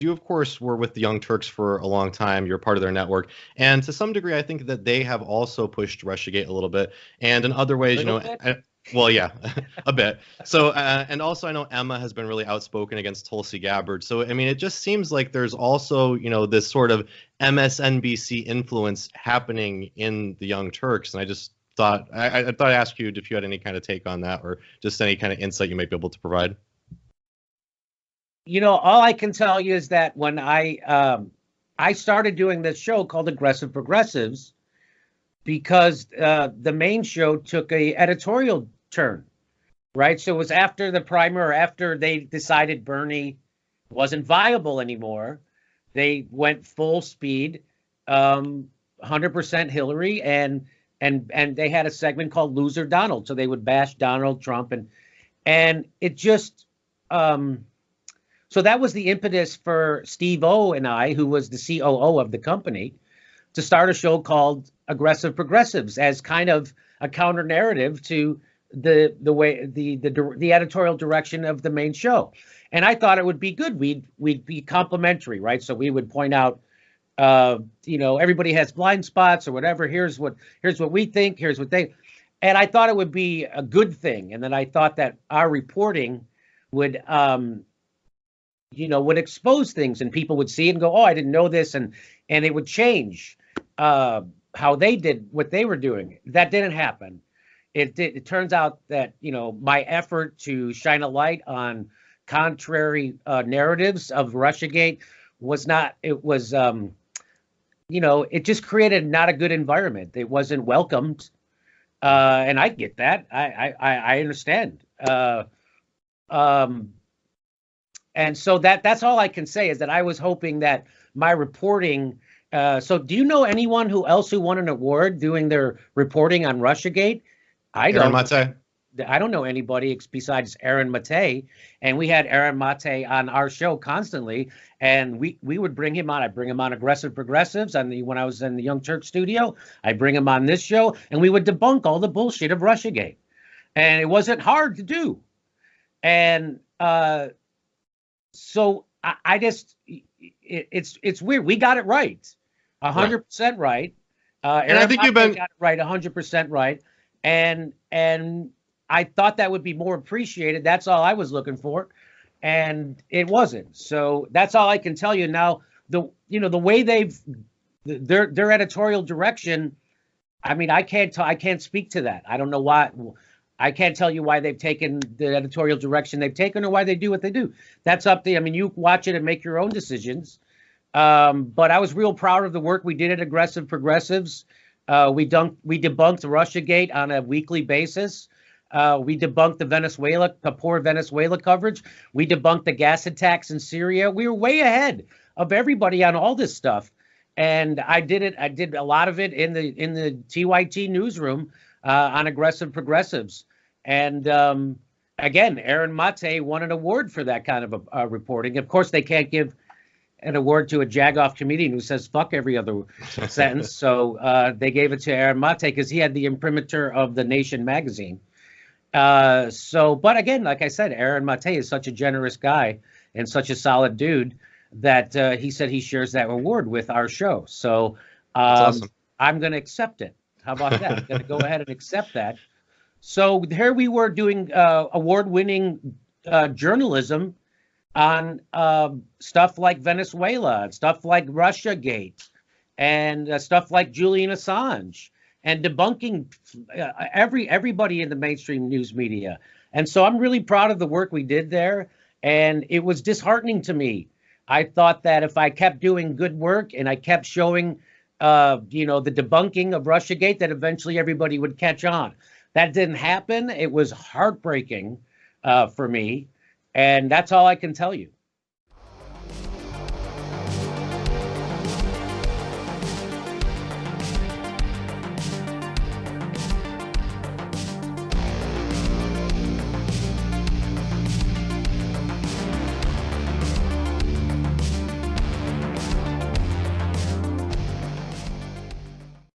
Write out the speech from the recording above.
You, of course, were with the Young Turks for a long time. You're part of their network. And to some degree, I think that they have also pushed RussiaGate a little bit. And in other ways, Little bit? well, yeah, a bit. So, and also I know Emma has been really outspoken against Tulsi Gabbard. So, I mean, it just seems like there's also, this sort of MSNBC influence happening in the Young Turks. And I just thought, I thought I'd ask you if you had any kind of take on that or just any kind of insight you might be able to provide. All I can tell you is that when I started doing this show called Aggressive Progressives, because the main show took a editorial turn, right? So it was after the primer, after they decided Bernie wasn't viable anymore, they went full speed, 100% Hillary, and they had a segment called Loser Donald. So they would bash Donald Trump, and it just so that was the impetus for Steve O and I, who was the COO of the company, to start a show called Aggressive Progressives as kind of a counter narrative to the way the editorial direction of the main show. And I thought it would be good. We'd be complimentary, right? So we would point out, everybody has blind spots or whatever. Here's what we think. Here's what they. And I thought it would be a good thing. And then I thought that our reporting would would expose things and people would see it and go, oh, I didn't know this. And it would change how they did what they were doing. That didn't happen. It turns out that, my effort to shine a light on contrary narratives of RussiaGate was not, it was, it just created not a good environment. It wasn't welcomed. And I get that. I understand. And so that's all I can say is that I was hoping that my reporting. So do you know anyone who won an award doing their reporting on RussiaGate? I don't. Aaron Mate. I don't know anybody besides Aaron Mate, and we had Aaron Mate on our show constantly, and we would bring him on. I bring him on Aggressive Progressives when I was in the Young Turks studio. I bring him on this show, and we would debunk all the bullshit of RussiaGate, and it wasn't hard to do, and so I just it's weird. We got it right, 100% right. And I think you've been got it right, 100% right, and I thought that would be more appreciated. That's all I was looking for, and it wasn't. So that's all I can tell you now. The way their editorial direction. I mean, I can't speak to that. I don't know why. I can't tell you why they've taken the editorial direction they've taken or why they do what they do. That's up to you. I mean, you watch it and make your own decisions. But I was real proud of the work we did at Aggressive Progressives. We debunked RussiaGate on a weekly basis. We debunked the poor Venezuela coverage. We debunked the gas attacks in Syria. We were way ahead of everybody on all this stuff. And I did a lot of it in the TYT newsroom on Aggressive Progressives. And again, Aaron Mate won an award for that kind of reporting. Of course, they can't give an award to a jagoff comedian who says fuck every other sentence. So they gave it to Aaron Mate because he had the imprimatur of The Nation magazine. But again, like I said, Aaron Mate is such a generous guy and such a solid dude that he said he shares that award with our show. So awesome. I'm going to accept it. How about that? I'm going to go ahead and accept that. So here we were doing award-winning journalism on stuff like Venezuela, and stuff like RussiaGate, and stuff like Julian Assange, and debunking everybody in the mainstream news media. And so I'm really proud of the work we did there. And it was disheartening to me. I thought that if I kept doing good work and I kept showing, the debunking of RussiaGate, that eventually everybody would catch on. That didn't happen. It was heartbreaking for me. And that's all I can tell you.